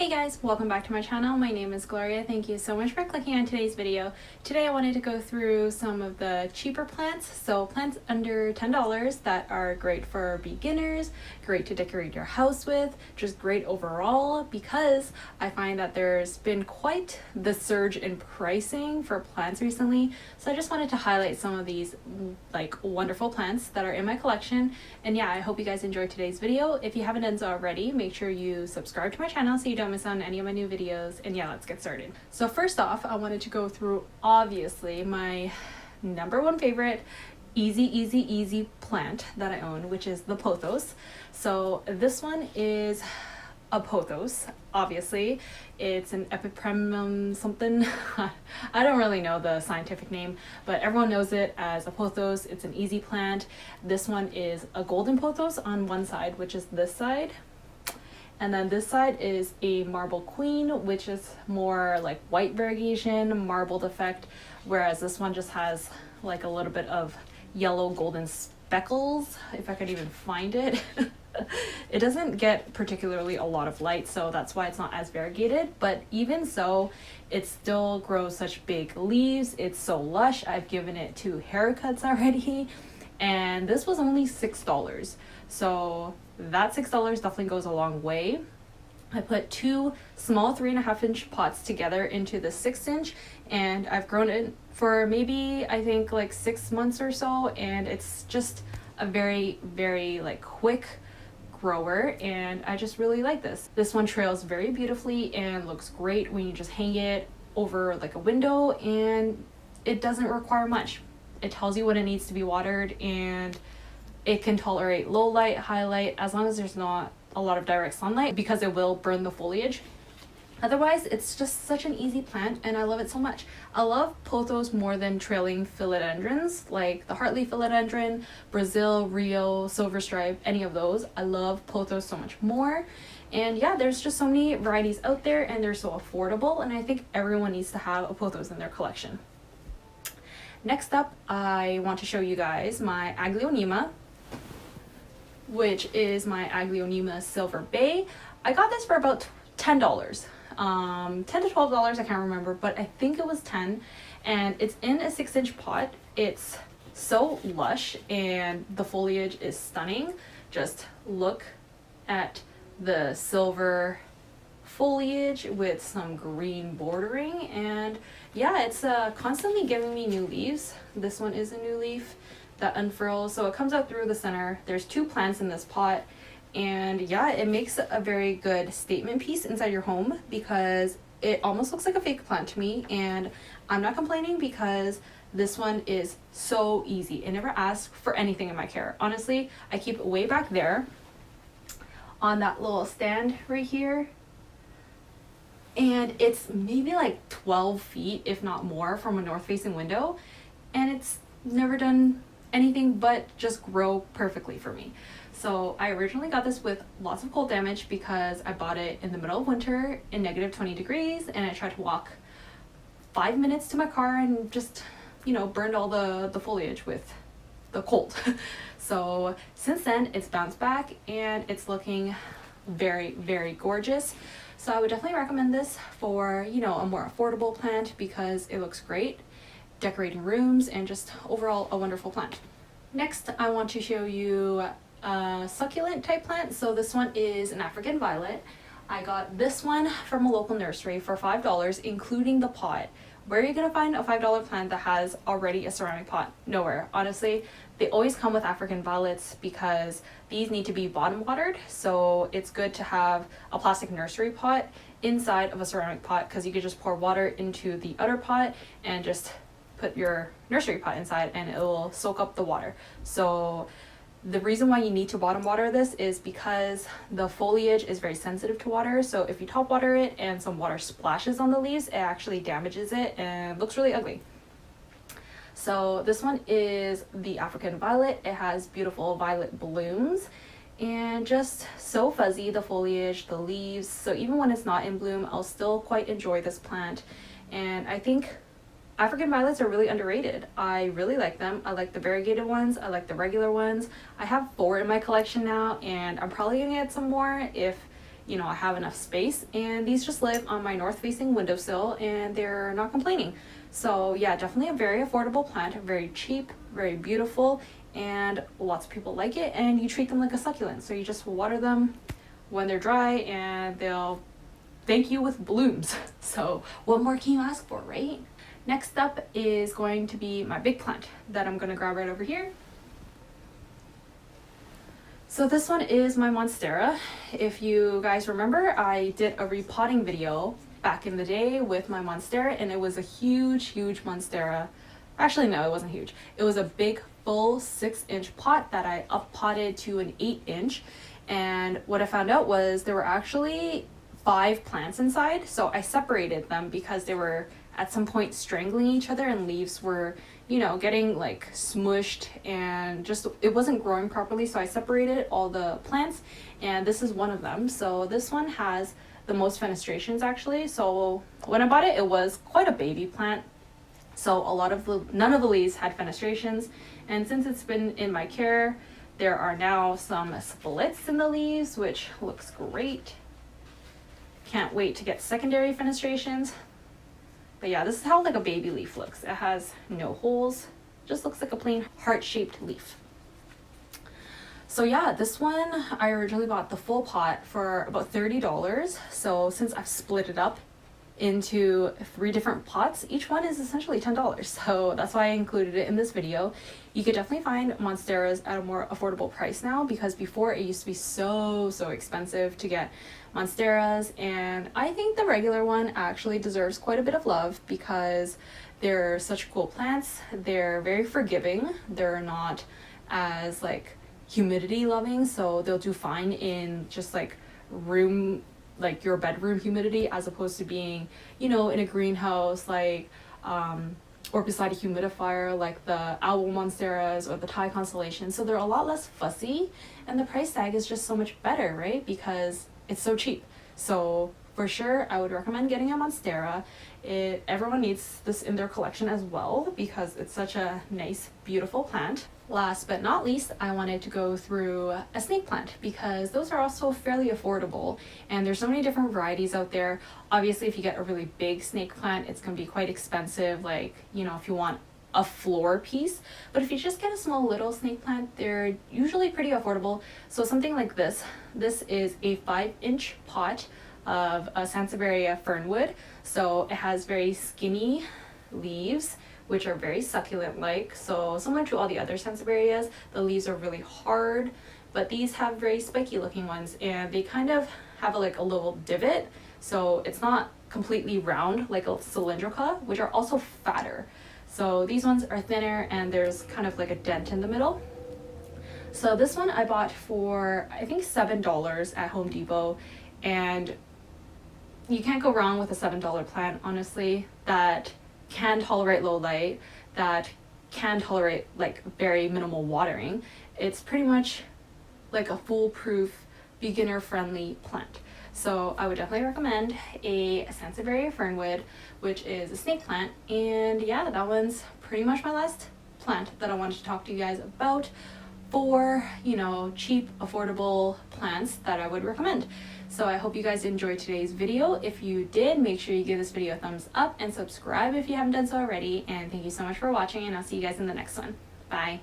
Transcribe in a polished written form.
Hey guys, welcome back to my channel. My name is Gloria. Thank you so much for clicking on today's video. Today I wanted to go through some of the cheaper plants, so plants under $10 that are great for beginners, great to decorate your house with, just great overall, because I find that there's been quite the surge in pricing for plants recently. So I just wanted to highlight some of these wonderful plants that are in my collection. And yeah, I hope you guys enjoyed today's video. If you haven't done so already, make sure you subscribe to my channel so you don't miss on any of my new videos. And yeah, let's get started. So first off, I wanted to go through obviously my number one favorite easy plant that I own, which is the Pothos. So this one is a Pothos. Obviously it's an epipremnum something. I don't really know the scientific name, but everyone knows it as a Pothos. It's an easy plant. This one is a golden Pothos on one side, which is this side. And then this side is a marble queen, which is more like white variegation, marbled effect, whereas this one just has like a little bit of yellow golden speckles, if I could even find it. It doesn't get particularly a lot of light, so that's why it's not as variegated, but even so, it still grows such big leaves. It's so lush. I've given it 2 haircuts already, and this was only $6. So that $6 definitely goes a long way. I put 2 small 3.5-inch pots together into the 6-inch, and I've grown it for maybe I think like 6 months or so, and it's just a very like quick grower, and I just really like this. This one trails very beautifully and looks great when you just hang it over like a window, and it doesn't require much. It tells you when it needs to be watered, and it can tolerate low light, high light, as long as there's not a lot of direct sunlight, because it will burn the foliage. Otherwise, it's just such an easy plant, and I love it so much. I love Pothos more than trailing philodendrons, like the heartleaf philodendron, Brazil, Rio, silver stripe, any of those. I love Pothos so much more. And yeah, there's just so many varieties out there, and they're so affordable, and I think everyone needs to have a Pothos in their collection. Next up, I want to show you guys my Aglionima, which is my Aglionima Silver Bay. I got this for about $10. $10 to $12, I can't remember, but I think it was 10, and it's in a 6-inch pot. It's so lush and the foliage is stunning. Just look at the silver foliage with some green bordering, and yeah, it's constantly giving me new leaves. This one is a new leaf that unfurls, so it comes out through the center. There's 2 plants in this pot, and yeah, it makes a very good statement piece inside your home, because it almost looks like a fake plant to me, and I'm not complaining because this one is so easy. It never asks for anything in my care. Honestly, I keep it way back there on that little stand right here, and it's maybe like 12 feet, if not more, from a north-facing window, and it's never done anything but just grow perfectly for me. So I originally got this with lots of cold damage because I bought it in the middle of winter in negative 20 degrees, and I tried to walk 5 minutes to my car and just, you know, burned all the foliage with the cold. So since then it's bounced back and it's looking very gorgeous. So I would definitely recommend this for, you know, a more affordable plant, because it looks great decorating rooms and just overall a wonderful plant. Next, I want to show you a succulent type plant. So this one is an African violet. I got this one from a local nursery for $5, including the pot. Where are you gonna find a $5 plant that has already a ceramic pot? Nowhere. Honestly, they always come with African violets because these need to be bottom watered, so it's good to have a plastic nursery pot inside of a ceramic pot, because you could just pour water into the other pot and just put your nursery pot inside and it will soak up the water. So the reason why you need to bottom water this is because the foliage is very sensitive to water. So if you top water it and some water splashes on the leaves, it actually damages it and looks really ugly. So this one is the African violet. It has beautiful violet blooms and just so fuzzy, the foliage, the leaves. So even when it's not in bloom, I'll still quite enjoy this plant. And I think African violets are really underrated. I really like them. I like the variegated ones. I like the regular ones. I have 4 in my collection now, and I'm probably gonna get some more if, you know, I have enough space, and these just live on my north facing windowsill and they're not complaining. So yeah, definitely a very affordable plant, very cheap, very beautiful, and lots of people like it, and you treat them like a succulent. So you just water them when they're dry and they'll thank you with blooms. So what more can you ask for, right? Next up is going to be my big plant that I'm gonna grab right over here. So this one is my Monstera. If you guys remember, I did a repotting video back in the day with my Monstera, and it was a huge Monstera. Actually, no, it wasn't huge. It was a big full 6-inch pot that I up potted to an 8-inch. And what I found out was there were actually 5 plants inside. So I separated them because they were at some point strangling each other, and leaves were, you know, getting like smushed, and just it wasn't growing properly. So I separated all the plants, and this is one of them. So this one has the most fenestrations actually. So when I bought it, it was quite a baby plant. So none of the leaves had fenestrations, and since it's been in my care, there are now some splits in the leaves, which looks great. Can't wait to get secondary fenestrations. But yeah, this is how like a baby leaf looks. It has no holes, just looks like a plain heart-shaped leaf. So yeah, this one I originally bought the full pot for about $30. So since I've split it up into 3 different pots, each one is essentially $10. So that's why I included it in this video. You could definitely find Monsteras at a more affordable price now, because before it used to be so expensive to get Monsteras, and I think the regular one actually deserves quite a bit of love because they're such cool plants. They're very forgiving. They're not as like humidity loving, so they'll do fine in just like room, like your bedroom humidity, as opposed to being, you know, in a greenhouse, like or beside a humidifier like the owl monsteras or the Thai constellation. So they're a lot less fussy, and the price tag is just so much better, right? Because it's so cheap. So for sure, I would recommend getting a Monstera. Everyone needs this in their collection as well because it's such a nice, beautiful plant. Last but not least, I wanted to go through a snake plant because those are also fairly affordable, and there's so many different varieties out there. Obviously, if you get a really big snake plant, it's going to be quite expensive, like, you know, if you want a floor piece. But if you just get a small little snake plant, they're usually pretty affordable. So something like this is a 5-inch pot of a Sansabaria fernwood. So it has very skinny leaves, which are very succulent like. So similar to all the other Sanseverias, the leaves are really hard, but these have very spiky looking ones, and they kind of have like a little divot. So it's not completely round like a cylindrica, which are also fatter. So these ones are thinner, and there's kind of like a dent in the middle. So this one I bought for, I think, $7 at Home Depot, and you can't go wrong with a $7 plant, honestly, that can tolerate low light, that can tolerate like very minimal watering. It's pretty much like a foolproof, beginner friendly plant. So I would definitely recommend a Sansabaria fernwood, which is a snake plant. And yeah, that one's pretty much my last plant that I wanted to talk to you guys about for, you know, cheap, affordable plants that I would recommend. So I hope you guys enjoyed today's video. If you did, make sure you give this video a thumbs up and subscribe if you haven't done so already. And thank you so much for watching, and I'll see you guys in the next one. Bye.